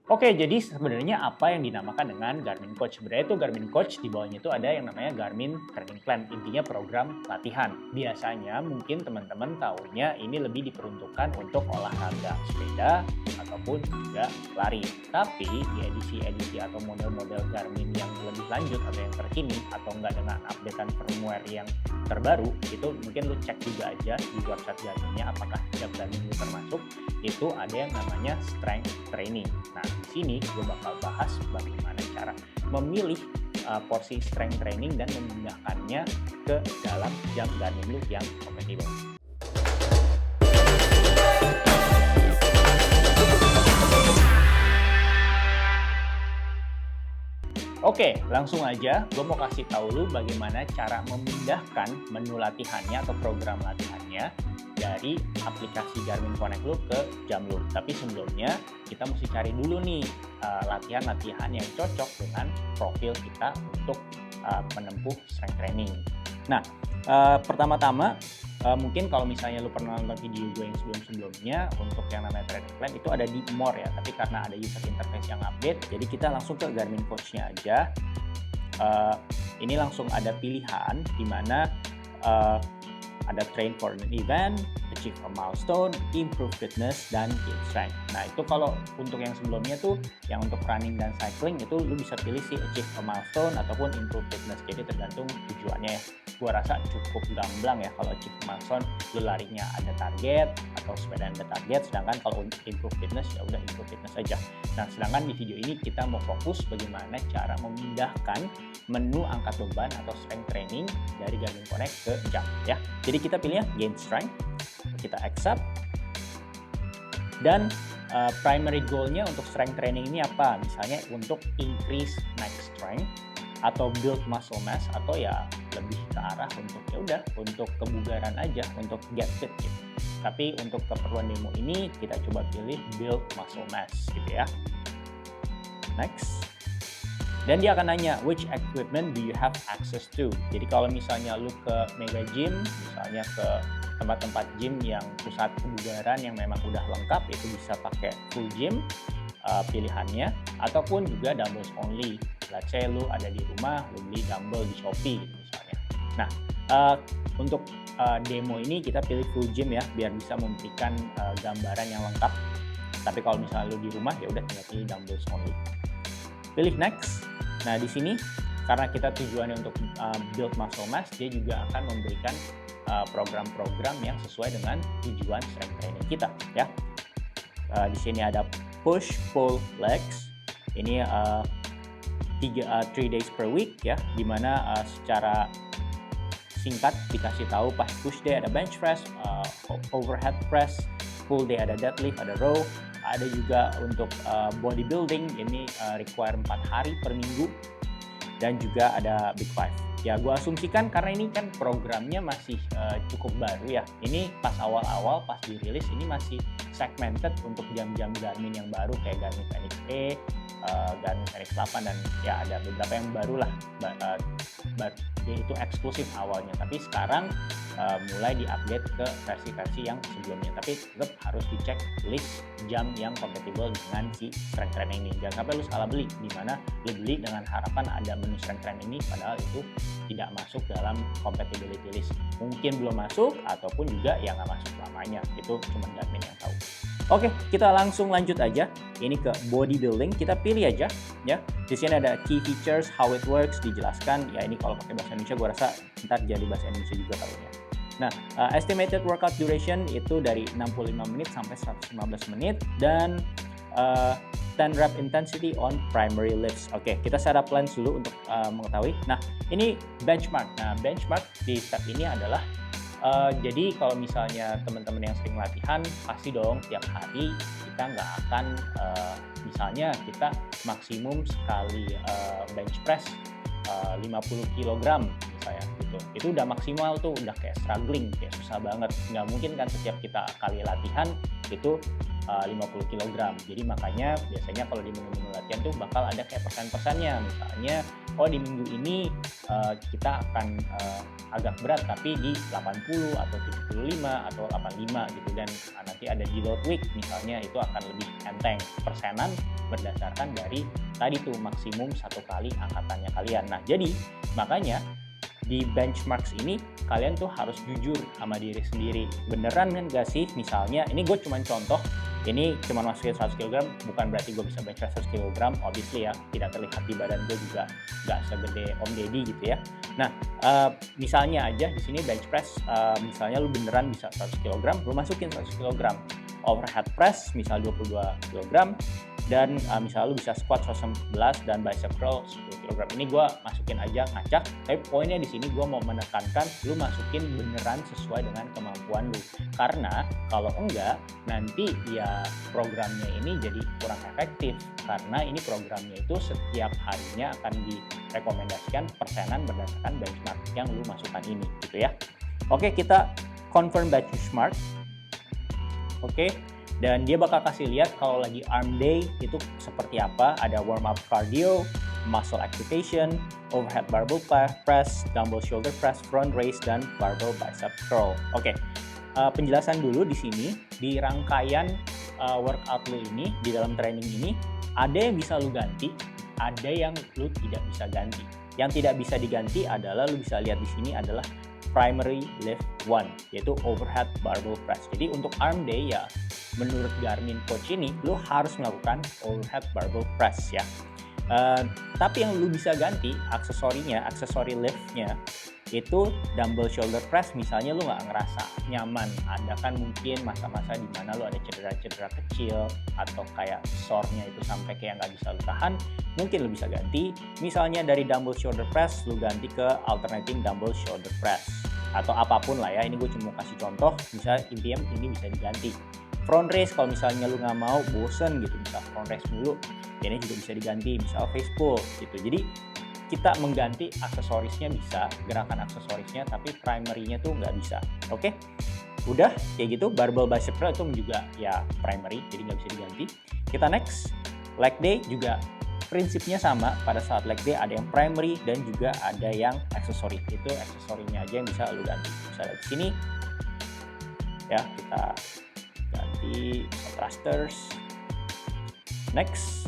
Oke, jadi sebenarnya apa yang dinamakan dengan Garmin Coach? Sebenarnya itu Garmin Coach, di bawahnya itu ada yang namanya Garmin Training Plan, intinya program latihan. Biasanya mungkin teman-teman tahunya ini lebih diperuntukkan untuk olahraga sepeda ataupun juga lari. Tapi di edisi-edisi atau model-model Garmin yang lebih lanjut atau yang terkini atau enggak dengan updatean firmware yang terbaru, itu mungkin lu cek juga aja di website Garminnya apakah tiap Garmin itu termasuk, itu ada yang namanya strength training. Nah, di sini gue bakal bahas bagaimana cara memilih porsi strength training dan memindahkannya ke dalam jam Garmin lu yang kompatibel. Oke, langsung aja gue mau kasih tahu lu bagaimana cara memindahkan menu latihannya atau program latihannya dari aplikasi Garmin Connect lu ke jam lu. Tapi sebelumnya kita mesti cari dulu nih latihan-latihan yang cocok dengan profil kita untuk menempuh strength training. Nah, pertama-tama mungkin kalau misalnya lu pernah nonton video gue yang sebelum-sebelumnya untuk yang namanya training plan itu ada di more ya, tapi karena ada user interface yang update, jadi kita langsung ke Garmin Coach-nya aja. Ini langsung ada pilihan di mana ada train for an event, achieve a milestone, improve fitness, dan gain strength. Nah, itu kalau untuk yang sebelumnya tuh, yang untuk running dan cycling itu lu bisa pilih sih achieve a milestone ataupun improve fitness. Jadi tergantung tujuannya ya. Gua rasa cukup gamblang ya kalau achieve a milestone, lu larinya ada target atau sepeda ada target, sedangkan kalau improve fitness ya udah improve fitness aja. Nah, sedangkan di video ini kita mau fokus bagaimana cara memindahkan menu angkat beban atau strength training dari Garmin Connect ke jam ya. Jadi kita pilihnya gain strength, kita accept, dan primary goal-nya untuk strength training ini apa? Misalnya untuk increase neck strength atau build muscle mass, atau ya lebih ke arah untuk ya udah untuk kebugaran aja, untuk get fit gitu. Tapi untuk keperluan demo ini kita coba pilih build muscle mass gitu ya. Next. Dan dia akan nanya, which equipment do you have access to? Jadi kalau misalnya lu ke mega gym, misalnya ke tempat-tempat gym yang pusat kebugaran yang memang udah lengkap, itu bisa pakai full gym pilihannya, ataupun juga dumbbells only. Let's say lu ada di rumah, lu beli dumbbell di Shopee misalnya. Nah, untuk demo ini kita pilih full gym ya, biar bisa memberikan gambaran yang lengkap. Tapi kalau misalnya lu di rumah, ya udah tinggal pilih dumbbells only. Pilih next. Nah, di sini karena kita tujuannya untuk build muscle mass, dia juga akan memberikan program-program yang sesuai dengan tujuan strength training kita ya. Di sini ada push pull legs. Ini 3 days per week ya, dimana secara singkat dikasih tahu pas push day ada bench press, overhead press, pull day ada deadlift, ada row. Ada juga untuk bodybuilding, ini require 4 hari per minggu, dan juga ada big five. Ya, gue asumsikan karena ini kan programnya masih cukup baru ya. Ini pas awal-awal, pas dirilis, ini masih segmented untuk jam-jam Garmin yang baru kayak Garmin Fenix E, Garmin Fenix 8, dan ya ada beberapa yang baru lah. Itu eksklusif awalnya, tapi sekarang mulai diupdate ke versi-versi yang sebelumnya. Tapi tetap harus dicek list jam yang kompatibel dengan si strength training ini. Jangan sampai lu salah beli, di mana lu beli dengan harapan ada menu strength training ini, padahal itu tidak masuk dalam compatibility list. Mungkin belum masuk, ataupun juga ya nggak masuk selamanya. Itu cuma Garmin yang tahu. Oke, kita langsung lanjut aja. Ini ke bodybuilding, kita pilih aja ya. Di sini ada key features, how it works, dijelaskan. Ya ini kalau pakai bahasa Indonesia, gue rasa ntar jadi bahasa Indonesia juga kalinya. Nah, estimated workout duration itu dari 65 menit sampai 115 menit, dan 10 rep intensity on primary lifts. Oke, kita setup lens dulu untuk mengetahui. Nah, ini benchmark. Nah, benchmark di step ini adalah jadi kalau misalnya teman-teman yang sering latihan, pasti dong tiap hari kita nggak akan misalnya kita maksimum sekali bench press 50 kg misalnya gitu. Itu udah maksimal tuh, udah kayak struggling, kayak susah banget. Nggak mungkin kan setiap kita kali latihan itu 50 kg. Jadi makanya biasanya kalau di menu-menu latihan tuh bakal ada kayak persen-persennya. Misalnya, oh di minggu ini kita akan agak berat tapi di 80 atau 75 atau 85 gitu, dan nanti ada deload week misalnya, itu akan lebih enteng persenan berdasarkan dari tadi tuh maksimum satu kali angkatannya kalian. Nah jadi makanya di benchmarks ini kalian tuh harus jujur sama diri sendiri. Beneran kan gak sih, misalnya ini gue cuman contoh, ini cuma masukin 100 kg, bukan berarti gue bisa bench press 100 kg, obviously ya, tidak terlihat di badan gue juga gak segede Om Deddy gitu ya. Nah, misalnya aja di sini bench press, misalnya lu beneran bisa 100 kg, lu masukin 100 kg. Overhead press misal 22 kg, dan misalnya lu bisa squat 111 dan bicep curl 10 kg. Ini gue masukin aja ngacak, tapi poinnya di sini gue mau menekankan lu masukin beneran sesuai dengan kemampuan lu. Karena kalau enggak, nanti ya programnya ini jadi kurang efektif, karena ini programnya itu setiap harinya akan direkomendasikan persenan berdasarkan benchmark yang lu masukkan ini gitu ya. Oke, kita confirm benchmark. Oke, dan dia bakal kasih lihat kalau lagi arm day itu seperti apa. Ada warm up cardio, muscle activation, overhead barbell press, dumbbell shoulder press, front raise, dan barbell bicep curl. Oke, penjelasan dulu di sini, di rangkaian workout lu ini, di dalam training ini, ada yang bisa lu ganti, ada yang lu tidak bisa ganti. Yang tidak bisa diganti adalah, lu bisa lihat di sini adalah primary lift 1, yaitu overhead barbell press. Jadi untuk arm day ya, menurut Garmin Coach ini, lu harus melakukan overhead barbell press ya. Tapi yang lu bisa ganti aksesorinya, aksesori liftnya, itu dumbbell shoulder press. Misalnya lu nggak ngerasa nyaman, ada kan mungkin masa-masa di mana lu ada cedera-cedera kecil atau kayak sore-nya itu sampai kayak nggak bisa lu tahan, mungkin lu bisa ganti. Misalnya dari dumbbell shoulder press, lu ganti ke alternating dumbbell shoulder press atau apapun lah ya. Ini gue cuma kasih contoh, misalnya intinya ini bisa diganti. Front raise kalau misalnya lu nggak mau, bosen gitu, bisa front raise mulu, ini juga bisa diganti, misal face pull gitu. Jadi kita mengganti aksesorisnya bisa, gerakan aksesorisnya, tapi primary-nya tuh nggak bisa. Oke, udah kayak gitu. Barbell bicep curl itu juga ya primary, jadi nggak bisa diganti. Kita next, leg day juga prinsipnya sama. Pada saat leg day ada yang primary dan juga ada yang aksesori. Itu aksesorinya aja yang bisa lu ganti. Misalnya di sini ya, kita ganti thrusters. Next,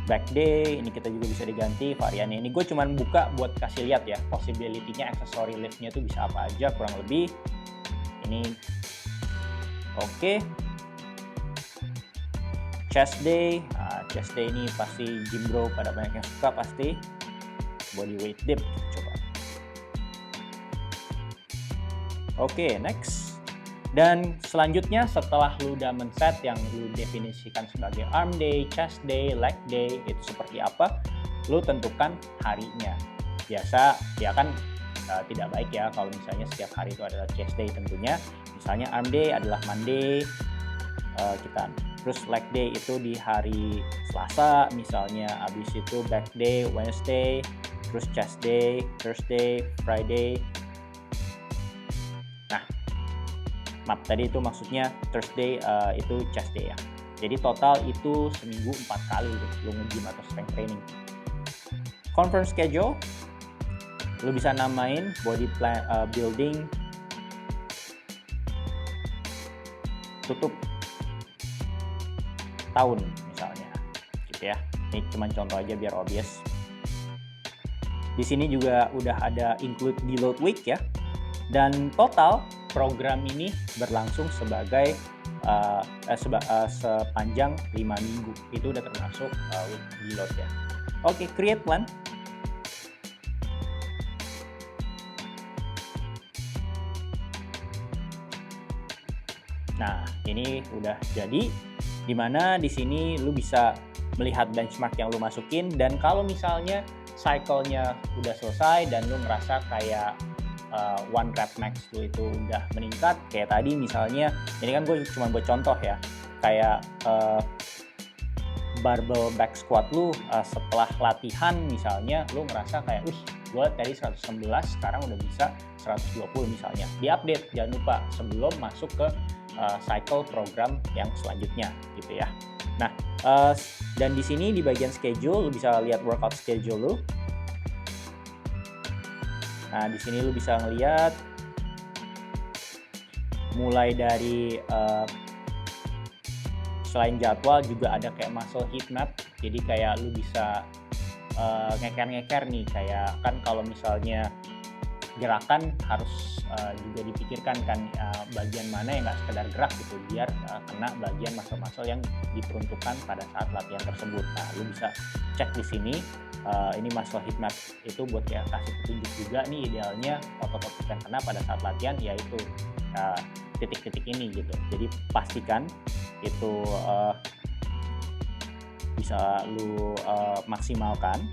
back day, ini kita juga bisa diganti variannya. Ini gue cuman buka buat kasih lihat ya, possibility-nya aksesori lift-nya tuh bisa apa aja kurang lebih. Ini oke. Chest day, chest day ini pasti gym bro pada banyak yang suka pasti. Body weight dip, coba. Oke, next. Dan selanjutnya setelah lu udah men-set yang lu definisikan sebagai arm day, chest day, leg day, itu seperti apa, lu tentukan harinya. Biasa ya kan tidak baik ya kalau misalnya setiap hari itu adalah chest day tentunya. Misalnya arm day adalah Monday, terus leg day itu di hari Selasa misalnya, habis itu back day Wednesday, terus chest day Thursday, Friday. Maaf, tadi itu maksudnya Thursday itu chest day ya. Jadi total itu seminggu 4 kali lu nge-gym atau strength training. Confirm schedule, lu bisa namain body plan, building tutup tahun misalnya, gitu ya. Ini cuma contoh aja biar obvious. Di sini juga udah ada include deload week ya. Dan total program ini berlangsung sebagai sepanjang 5 minggu. Itu udah termasuk week deload ya. Oke, create plan. Nah, ini udah jadi, dimana di sini lu bisa melihat benchmark yang lu masukin, dan kalau misalnya cycle-nya udah selesai dan lu ngerasa kayak one rep max lu itu udah meningkat, kayak tadi misalnya, ini kan gue cuma buat contoh ya, kayak barbell back squat lu setelah latihan misalnya lu ngerasa kayak, wih gue tadi 111 sekarang udah bisa 120 misalnya, diupdate jangan lupa sebelum masuk ke cycle program yang selanjutnya gitu ya. Nah, dan di sini di bagian schedule lu bisa lihat workout schedule lu. Nah, di sini lu bisa ngelihat mulai dari selain jadwal juga ada kayak muscle heat map. Jadi kayak lu bisa ngeker-ngeker nih, kayak kan kalau misalnya gerakan harus juga dipikirkan kan bagian mana yang nggak sekedar gerak gitu, biar kena bagian muscle-muscle yang diperuntukkan pada saat latihan tersebut. Nah, lu bisa cek di sini, ini muscle heat map itu buat ya kasih petunjuk juga nih idealnya otot-otot yang kena pada saat latihan yaitu titik-titik ini gitu. Jadi pastikan itu bisa lu maksimalkan.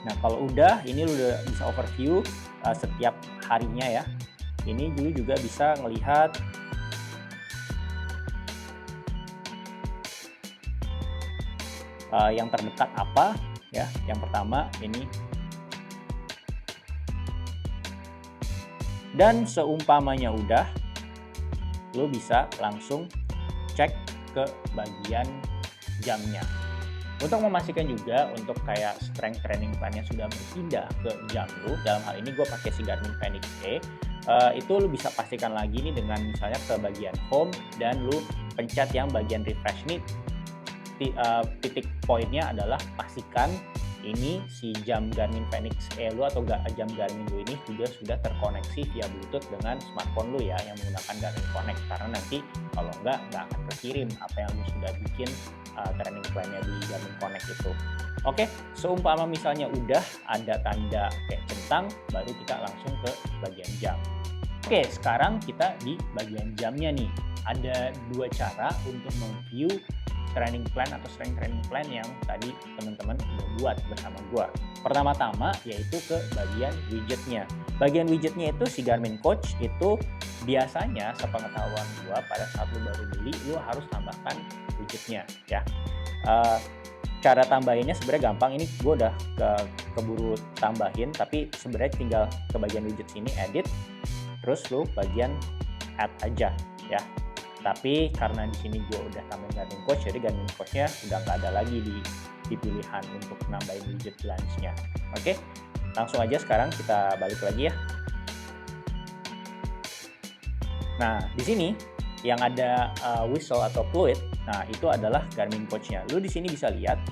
Nah, kalau udah, ini lu udah bisa overview setiap harinya ya. Ini dulu juga bisa ngelihat yang terdekat apa ya. Yang pertama ini. Dan seumpamanya udah, lu bisa langsung cek ke bagian jamnya. Untuk memastikan juga untuk kayak strength training plan-nya sudah berpindah ke jam lu, dalam hal ini gue pakai si Garmin Fenix E, itu lu bisa pastikan lagi nih dengan misalnya ke bagian home dan lu pencet yang bagian refresh nih. Titik poinnya adalah pastikan ini si jam Garmin Fenix E lu atau jam Garmin lu ini juga sudah terkoneksi via Bluetooth dengan smartphone lu ya yang menggunakan Garmin Connect, karena nanti kalau nggak akan terkirim apa yang lu sudah bikin training plan-nya di Garmin Connect itu. Oke, seumpama misalnya udah ada tanda kayak centang, baru kita langsung ke bagian jam. Oke, sekarang kita di bagian jamnya nih. Ada dua cara untuk memview training plan atau strength training plan yang tadi teman-teman udah buat bersama gua. Pertama-tama yaitu ke bagian widgetnya. Bagian widgetnya itu si Garmin Coach itu biasanya sepengetahuan gua pada saat lu baru beli lu harus tambahkan widgetnya ya. Cara tambahinnya sebenarnya gampang, ini gue udah keburu tambahin, tapi sebenarnya tinggal ke bagian widget sini edit, terus lu bagian add aja ya. Tapi karena di sini gue udah tambahin Garmin Coach, jadi Garmin Coach-nya udah nggak ada lagi di pilihan untuk nambahin widget launch-nya. Oke, langsung aja sekarang kita balik lagi ya. Nah, di sini yang ada whistle atau fluid, nah itu adalah Garmin Coach-nya. Lu di sini bisa lihat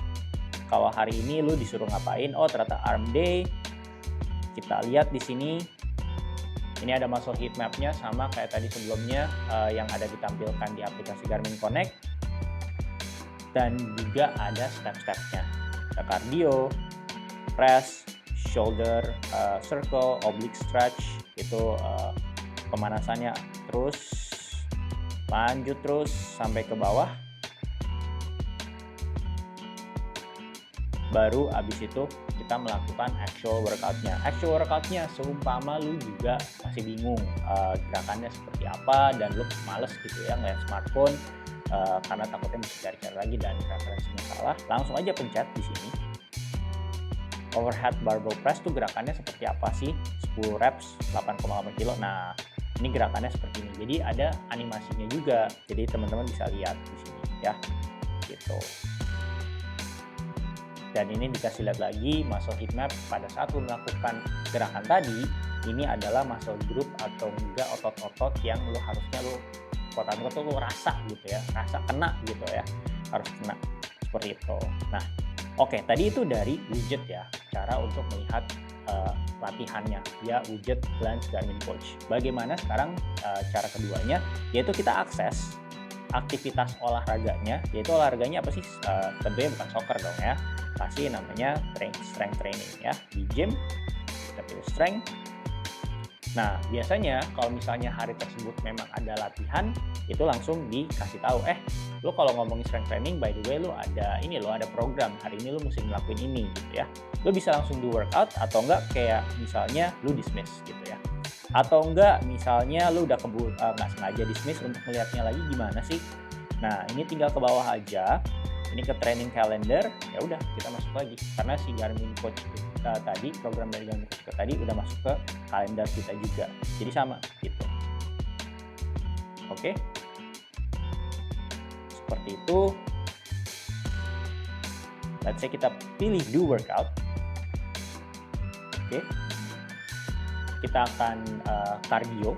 kalau hari ini lu disuruh ngapain. Oh, ternyata arm day. Kita lihat di sini. Ini ada muscle heat map-nya sama kayak tadi sebelumnya yang ada ditampilkan di aplikasi Garmin Connect. Dan juga ada step-stepnya. Ada cardio, press, shoulder, circle, oblique stretch. Itu pemanasannya. Terus lanjut terus sampai ke bawah. Baru abis itu kita melakukan actual workout-nya. Actual workout-nya seumpama lu juga masih bingung gerakannya seperti apa dan lu males gitu ya ngeliat smartphone karena takutnya mesti cari-cari lagi dan referensinya salah. Langsung aja pencet di sini. Overhead barbell press tuh gerakannya seperti apa sih? 10 reps 8,8 kilo. Nah, ini gerakannya seperti ini. Jadi ada animasinya juga. Jadi teman-teman bisa lihat di sini ya. Gitu. Dan ini dikasih lihat lagi muscle heat map pada saat lu melakukan gerakan tadi, ini adalah muscle group atau enggak otot-otot yang lu harusnya lu quote-unquote lu rasa gitu ya, rasa kena gitu ya, harus kena seperti itu. Nah, oke, tadi itu dari widget ya, cara untuk melihat latihannya ya, widget Glance Garmin Coach. Bagaimana sekarang cara keduanya, yaitu kita akses aktivitas olahraganya, yaitu olahraganya apa sih? Tentunya bukan soccer dong ya, kasih namanya strength training ya. Di gym kita pilih strength. Nah, biasanya kalau misalnya hari tersebut memang ada latihan, itu langsung dikasih tahu, lu kalau ngomongin strength training, by the way lu ada ini, lu ada program, hari ini lu mesti ngelakuin ini gitu ya. Lu bisa langsung do workout atau enggak kayak misalnya lu dismiss gitu ya. Atau enggak misalnya lu udah nggak sengaja dismiss, untuk melihatnya lagi gimana sih. Nah, ini tinggal ke bawah aja, ini ke training calendar, ya udah kita masuk lagi karena si Garmin Coach kita tadi, program dari Garmin Coach kita tadi udah masuk ke kalender kita juga, jadi sama gitu. Oke, seperti itu. Let's say kita pilih do workout. Oke, kita akan cardio.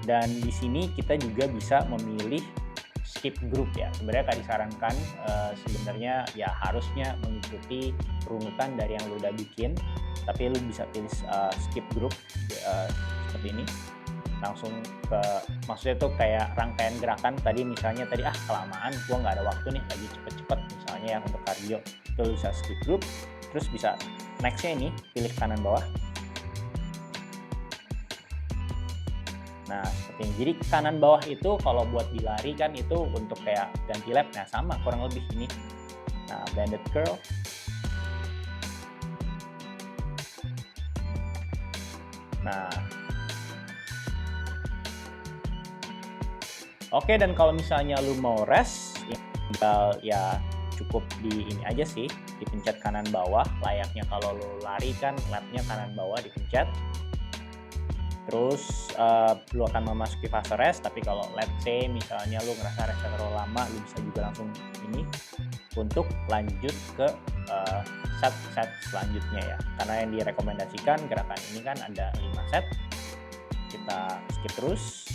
Dan di sini kita juga bisa memilih skip group ya. Sebenarnya Kak disarankan sebenarnya ya harusnya mengikuti runutan dari yang lu udah bikin, tapi lu bisa pilih skip group seperti ini. Langsung ke, maksudnya tuh kayak rangkaian gerakan tadi, misalnya tadi kelamaan gua nggak ada waktu nih, lagi cepet-cepet misalnya ya untuk cardio, itu lu bisa skip group. Terus bisa nextnya ini pilih kanan bawah. Nah, seperti ini. Jadi kanan bawah itu kalau buat dilari kan itu untuk kayak ganti lap. Nah, sama kurang lebih ini. Nah, banded curl. Nah. Oke, dan kalau misalnya lu mau rest, tinggal ya cukup di ini aja sih, dipencet kanan bawah. Layaknya kalau lu lari kan lapnya kanan bawah dipencet. Terus lu akan memasuki fase rest, tapi kalau let's say misalnya lu ngerasa restnya terlalu lama, lu bisa juga langsung ini untuk lanjut ke set selanjutnya ya. Karena yang direkomendasikan gerakan ini kan ada 5 set. Kita skip terus.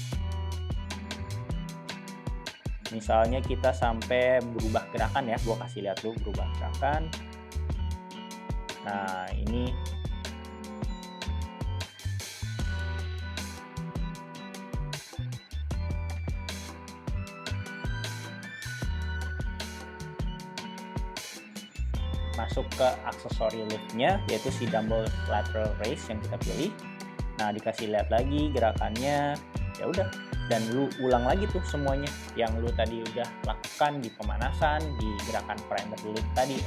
Misalnya kita sampai berubah gerakan ya, gua kasih lihat dulu berubah gerakan. Nah, ini masuk ke aksesori liftnya, yaitu si dumbbell lateral raise yang kita pilih. Nah, dikasih lihat lagi gerakannya, ya udah, dan lu ulang lagi tuh semuanya yang lu tadi udah lakukan di pemanasan, di gerakan primer lift tadi,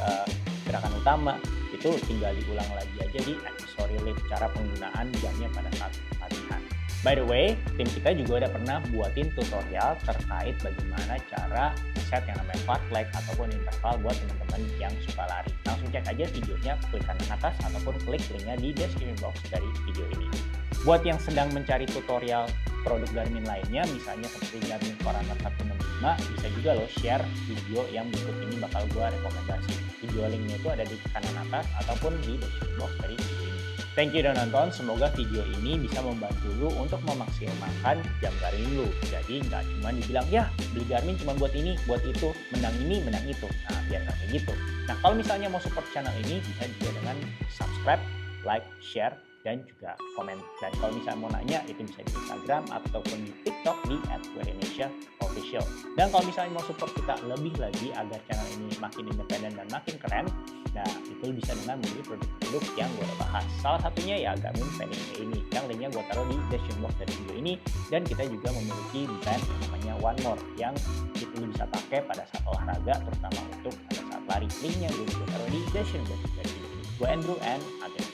gerakan utama itu tinggal diulang lagi aja di aksesori lift, cara penggunaan jamnya pada saat latihan. By the way, tim kita juga udah pernah buatin tutorial terkait bagaimana cara set yang namanya fartlek ataupun interval buat teman-teman yang suka lari. Langsung cek aja videonya, klik kanan atas ataupun klik linknya di description box dari video ini. Buat yang sedang mencari tutorial produk Garmin lainnya, misalnya seperti Garmin Forerunner 165, bisa juga lo share video yang berikut ini bakal gue rekomendasi. Video linknya itu ada di kanan atas ataupun di description box dari video ini. Thank you udah nonton, semoga video ini bisa membantu lu untuk memaksimalkan jam Garmin lu. Jadi nggak cuma dibilang, ya beli Garmin cuma buat ini, buat itu, menang ini, menang itu. Nah, biar nggak kayak gitu. Nah, kalau misalnya mau support channel ini, bisa juga dengan subscribe, like, share, dan juga komen. Dan kalau misalnya mau nanya, itu bisa di Instagram ataupun di TikTok di @wearindonesia_official. Dan kalau misalnya mau support kita lebih lagi agar channel ini makin independen dan makin keren, nah itu bisa dengan membeli produk-produk yang gue udah bahas. Salah satunya ya Garmin Fenix ini, yang linknya gue taruh di description box dari video ini. Dan kita juga memiliki brand namanya One More, yang itu bisa pakai pada saat olahraga, terutama untuk pada saat lari. Linknya gue juga taruh di description box dari video ini. Gue Andrew and Agnes.